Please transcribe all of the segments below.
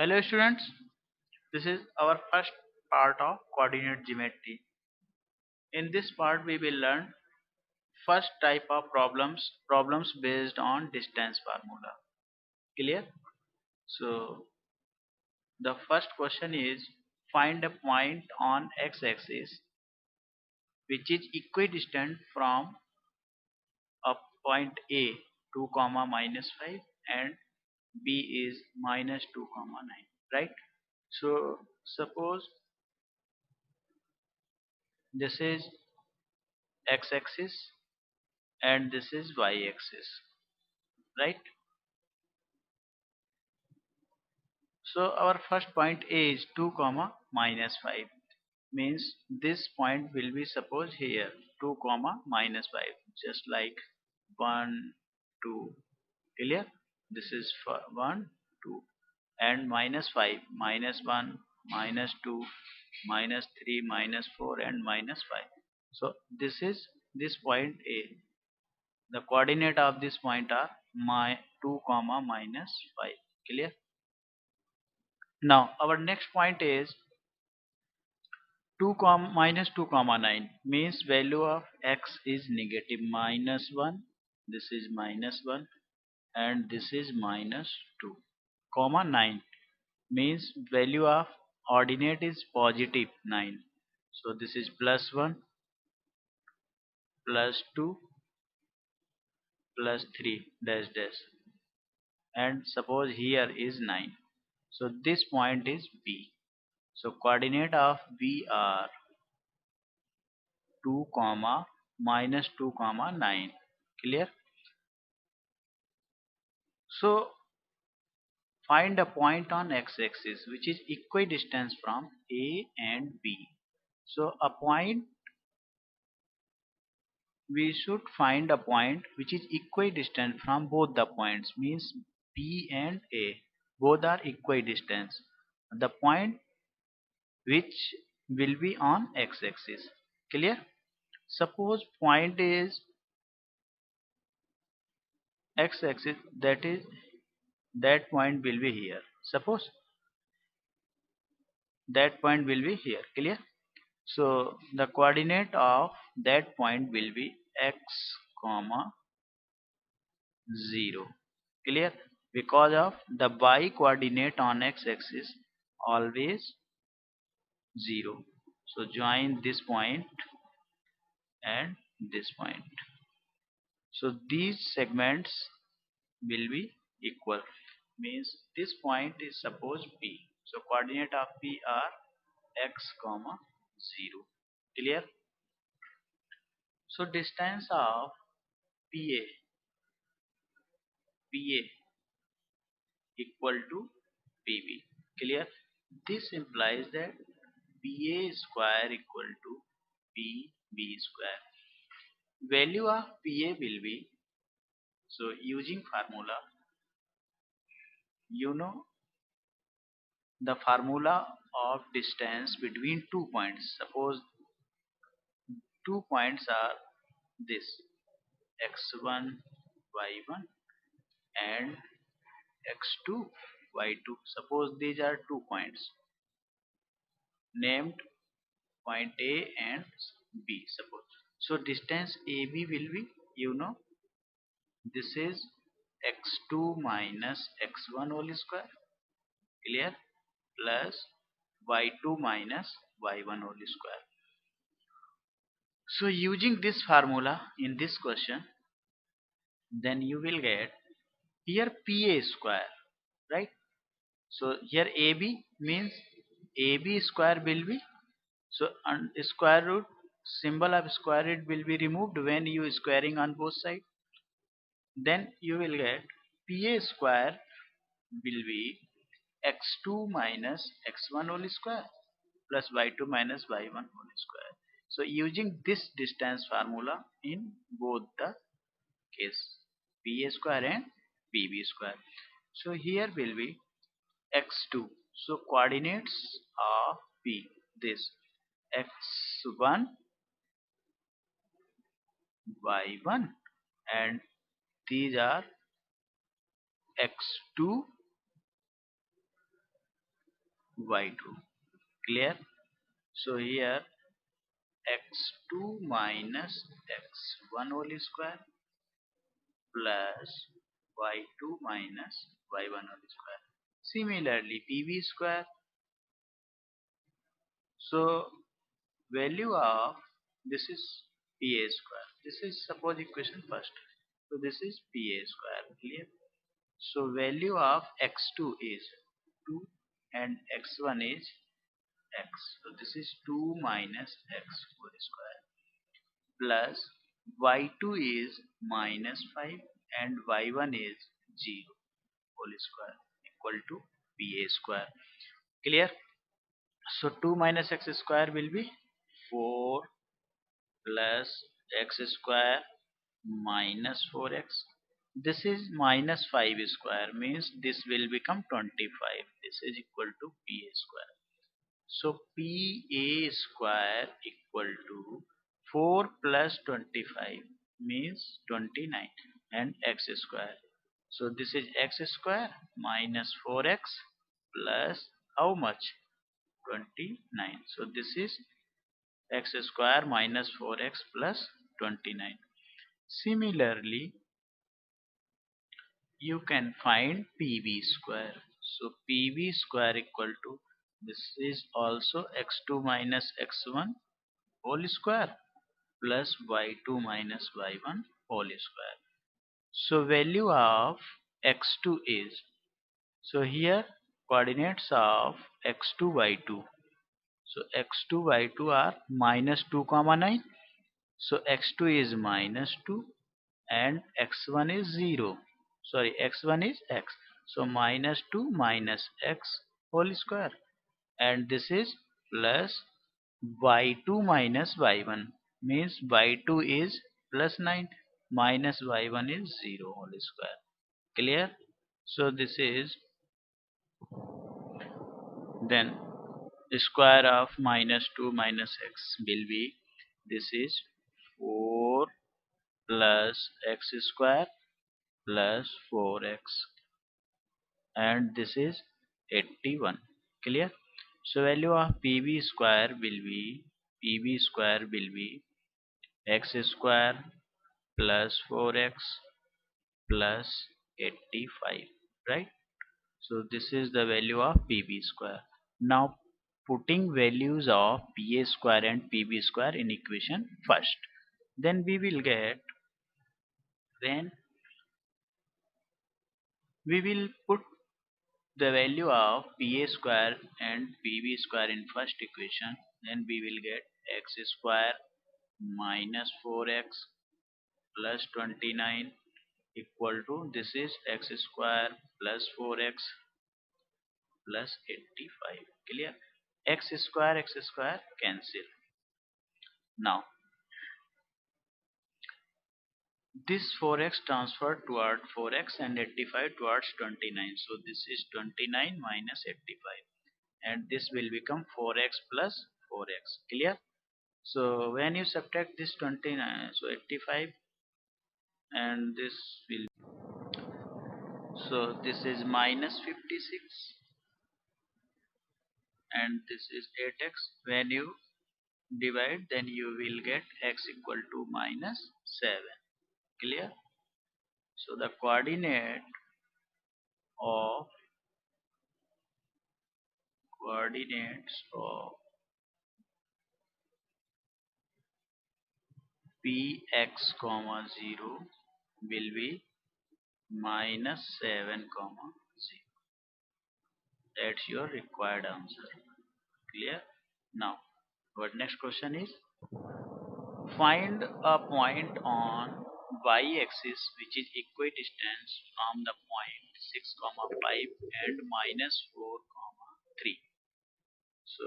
Hello students, this is our first part of coordinate geometry. In this part we will learn first type of problems based on distance formula. Clear? So the first question is find a point on x-axis which is equidistant from a point A 2 comma minus 5 and B is minus 2 comma 9, right? So suppose this is x-axis and this is y-axis, right? So our first point A is 2 comma minus 5, means this point will be suppose here 2 comma minus 5, just like 1 2. Clear? This is for 1 2 and minus 5 minus 1 minus 2 minus 3 minus 4 and minus 5. So this is this point A. The coordinate of this point are 2 comma minus 5. Clear? Now our next point is 2 comma minus 2 comma 9, means value of x is negative minus 1, this is minus 1 and this is minus 2 comma 9, means value of ordinate is positive 9. So this is plus 1 plus 2 plus 3 dash dash, and suppose here is 9. So this point is B. So coordinate of B are 2 comma minus 2 comma 9. Clear? So find a point on x-axis which is equidistant from A and B. So a point, we should find a point which is equidistant from both the points, means B and A, both are equidistant. The point which will be on x-axis. Clear? Suppose point is x-axis, that is that point will be here. Suppose that point will be here. Clear? So the coordinate of that point will be x comma 0. Clear? Because of the y coordinate on x-axis always 0. So join this point and this point. So these segments will be equal, means this point is suppose P. So coordinate of P are x comma 0. Clear? So distance of PA PA equal to PB. Clear? This implies that PA square equal to PB square. Value of PA will be, so using formula, you know the formula of distance between 2 points. Suppose 2 points are this x1 y1 and x2 y2. Suppose these are 2 points named point A and B, suppose. So distance AB will be, this is x2 minus x1 whole square, clear, plus y2 minus y1 whole square. So using this formula in this question, then you will get here PA square, right? So here AB means AB square will be, so square root, symbol of square root will be removed when you squaring on both sides. Then you will get PA square will be x2 minus x1 whole square plus y2 minus y1 whole square. So using this distance formula in both the case, PA square and PB square. So here will be x2. So coordinates of P, this x1 y1 and these are x2 y2. Clear? So here x2 minus x1 whole square plus y2 minus y1 whole square. Similarly, pb square. So value of this is pa square. This is suppose equation first. So this is pa square. Clear? So value of x2 is 2 and x1 is x. So this is 2 minus x whole square plus y2 is minus 5 and y1 is 0 whole square equal to pa square. Clear? So 2 minus x square will be 4 plus x square minus 4x. This is minus 5 square means this will become 25. This is equal to pa square. So pa square equal to 4 plus 25 means 29 and x square. So this is x square minus 4x plus how much? 29. So this is x square minus 4x plus 29. Similarly, you can find pb square. So pb square equal to this is also x2 minus x1 whole square plus y2 minus y1 whole square. So value of x2 is, so here coordinates of x2 y2. So x2 y2 are minus 2 comma 9. So x2 is minus 2 and x1 is 0. Sorry, x1 is x. So minus 2 minus x whole square, and this is plus y2 minus y1 means y2 is plus 9 minus y1 is 0 whole square. Clear? So this is then square of minus 2 minus x will be, this is 4 plus x square plus 4x, and this is 81. Clear? So value of pb square will be x square plus 4x plus 85, right? So this is the value of pb square. Now putting values of pa square and pb square in equation first, then we will get, when we will put the value of pa square and pb square in first equation, then we will get x square minus 4x plus 29 equal to, this is x square plus 4x plus 85. Clear? X square cancel. Now this 4x transferred toward 4x and 85 towards 29. So this is 29 minus 85 and this will become 4x plus 4x. Clear? So when you subtract this 29, so 85 and this will, so this is minus 56 and this is 8x. When you divide, then you will get x equal to minus 7. Clear? So the of coordinates of px comma 0 will be minus 7 comma 0. That's your required answer. Clear? Now what next question is, find a point on y-axis which is equidistant from the point 6 comma 5 and minus 4 comma 3. So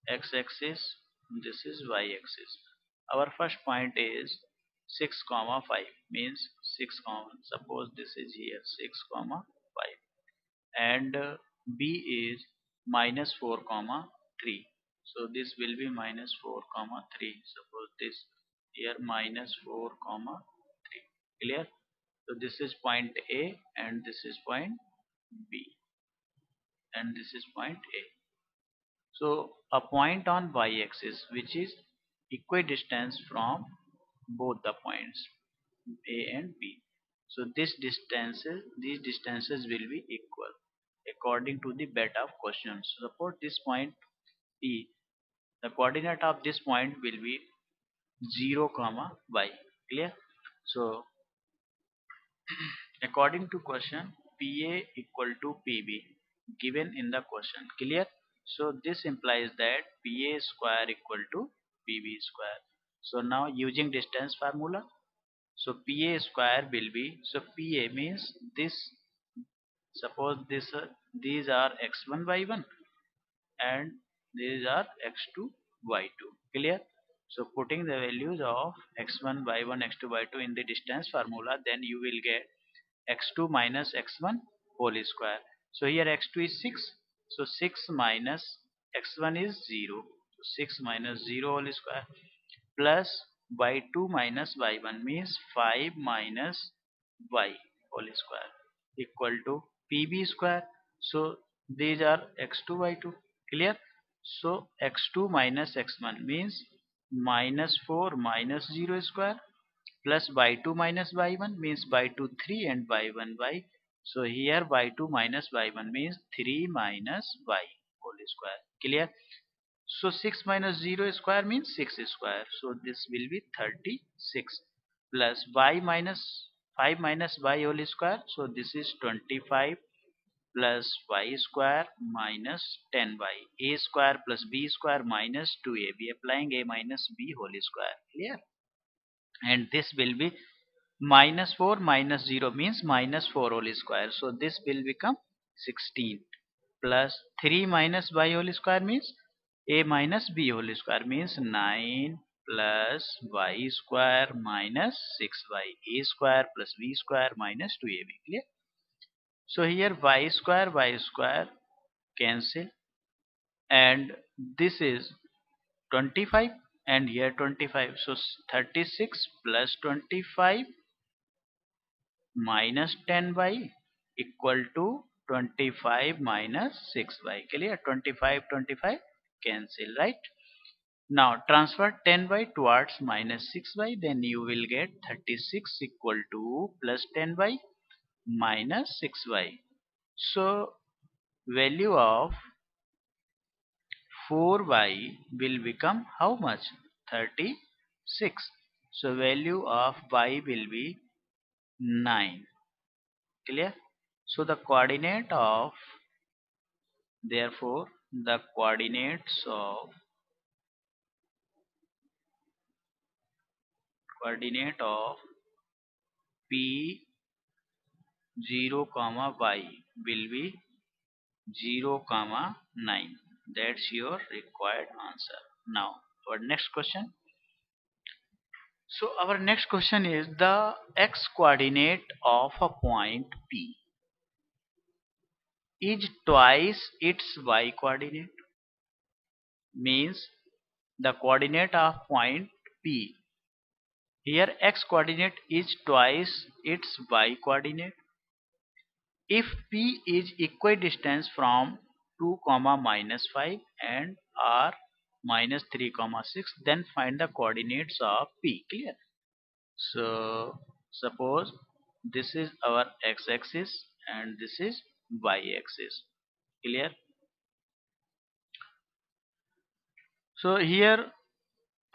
x-axis, this is y-axis. Our first point is 6 comma 5 means 6 comma, suppose this is here 6 comma 5, and b is minus 4 comma 3. So this will be minus 4 comma 3. Suppose this here minus 4 comma 3. Clear? So this is point A and this is point B. and this is point A. So a point on y-axis which is equidistant from both the points A and B. So these distances will be equal according to the beta of question. So suppose this point P, the coordinate of this point will be 0 comma y. Clear? So according to question, PA equal to PB given in the question. Clear? So this implies that PA square equal to PB square. So now using distance formula, so PA square will be, so PA means this, suppose this these are x1 y1 and these are x2 y2. Clear? So putting the values of x1 y1 x2 y2 in the distance formula, then you will get x2 minus x1 whole square. So here x2 is 6, so 6 minus x1 is 0, so 6 minus 0 whole square plus y2 minus y1 means 5 minus y whole square equal to pb square. So these are x2 y2. Clear? So x2 minus x1 means minus 4 minus 0 square plus y2 minus y1 means y2 3 and y1 y. So here y2 minus y1 means 3 minus y whole square. Clear? So 6 minus 0 square means 6 square. So this will be 36 plus y minus 5 minus y whole square. So this is 25 plus y square minus 10y. A square plus b square minus 2ab. Applying a minus b whole square. Clear? And this will be minus 4 minus 0 means minus 4 whole square. So this will become 16 plus 3 minus y whole square means a minus b whole square means 9 plus y square minus 6y. A square plus b square minus 2ab. Clear? So here y square cancel, and this is 25 and here 25. So 36 plus 25 minus 10y equal to 25 minus 6y. Clear? 25 25 cancel, right? Now transfer 10y towards minus 6y, then you will get 36 equal to plus 10y minus 6y. So value of 4y will become how much? 36. So value of y will be 9. Clear? So the coordinate of, therefore the coordinate of p 0 comma y will be 0 comma 9. That's your required answer. Now our next question. So our next question is the x coordinate of a point P is twice its y coordinate, means the coordinate of point P, here x coordinate is twice its y coordinate. If P is equidistant from 2 comma minus 5 and R minus 3 comma 6, then find the coordinates of P. Clear? So suppose this is our x-axis and this is y-axis. Clear? So here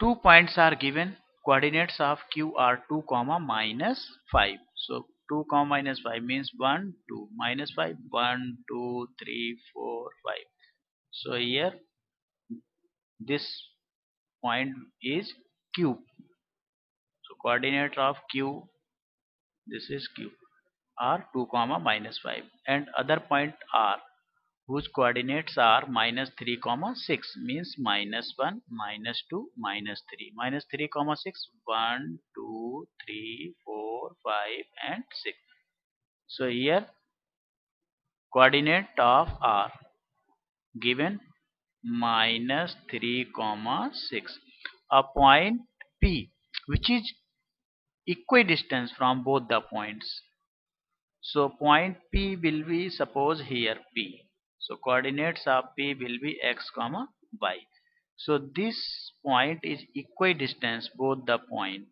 two points are given. Coordinates of Q are 2 comma minus 5. So 2 comma minus 5 means 1 2 minus 5 1 2 3 4 5. So here this point is Q. So coordinate of Q, this is Q, are 2 comma minus 5, and other point R whose coordinates are minus 3 comma 6 means minus 1 minus 2 minus 3 minus 3 comma 6 1 2 3 4 5 and 6. So here coordinate of R given minus 3 comma 6, a point P which is equidistant from both the points. So point P will be, suppose here P. So coordinates of P will be x comma y. So this point is equidistant both the point,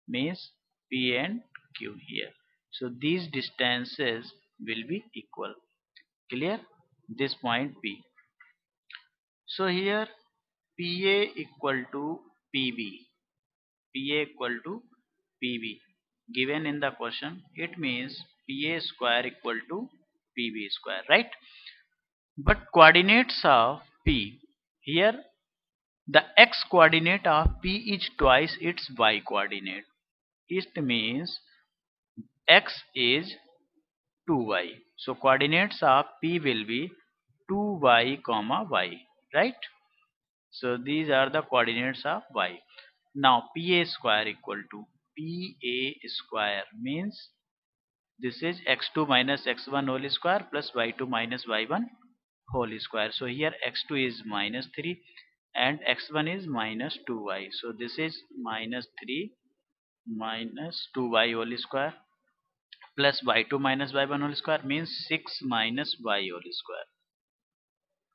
means P and Q here. So these distances will be equal. Clear? This point P. So here PA equal to PB. PA equal to PB. Given in the question, it means PA square equal to PB square, right? But coordinates of P, here the x coordinate of P is twice its y coordinate. It means x is 2y. So coordinates of P will be 2y comma y, right? So these are the coordinates of y. Now PA square equal to PA square means this is x2 minus x1 whole square plus y2 minus y1 whole square. So here x2 is minus 3 and x1 is minus 2y. So this is minus 3 minus 2y whole square plus y2 minus y1 whole square means 6 minus y whole square.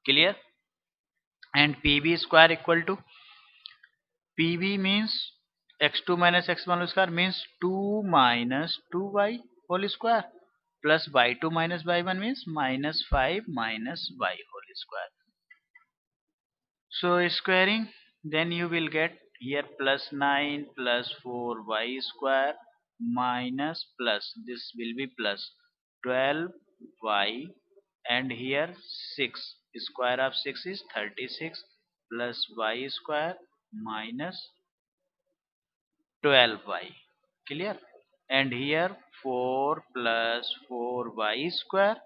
Clear? And PB square equal to PB means x2 minus x1 whole square means 2 minus 2y whole square plus y2 minus y1 means minus 5 minus y whole square. So squaring, then you will get here plus 9 plus 4y square minus plus, this will be plus 12y, and here 6, square of 6 is 36 plus y square minus 12y. Clear? And here 4 plus 4y square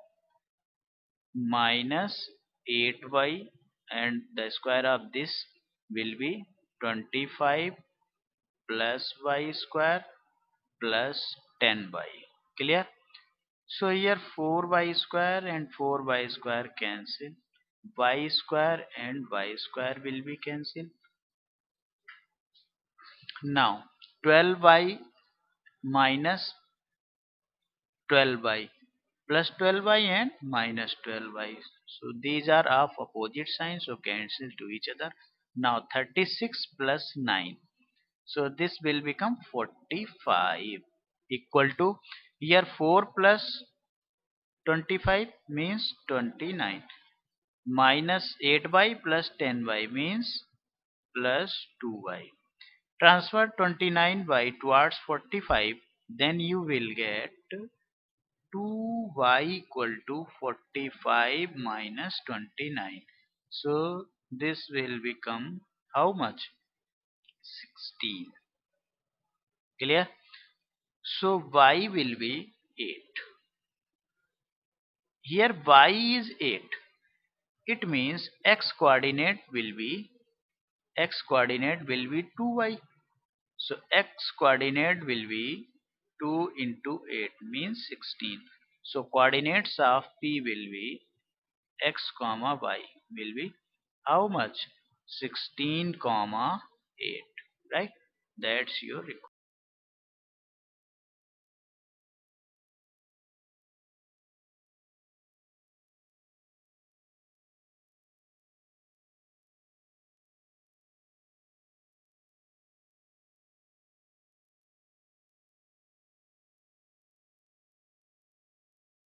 minus 8y, and the square of this will be 25 plus y square plus 10y. Clear? So here 4y square and 4y square cancel, y square and y square will be cancelled. Now 12y minus 12y plus 12y and minus 12y. So these are of opposite signs, so cancel to each other. Now 36 plus 9. So this will become 45 equal to, here 4 plus 25 means 29 minus 8y plus 10y means plus 2y. Transfer 29y towards 45, then you will get 2y equal to 45 minus 29. So this will become how much? 16. Clear? So y will be 8. Here y is 8. It means x coordinate will be 2y. So x coordinate will be 2 into 8 means 16. So coordinates of P will be x comma y will be how much? 16 comma 8, right? That's your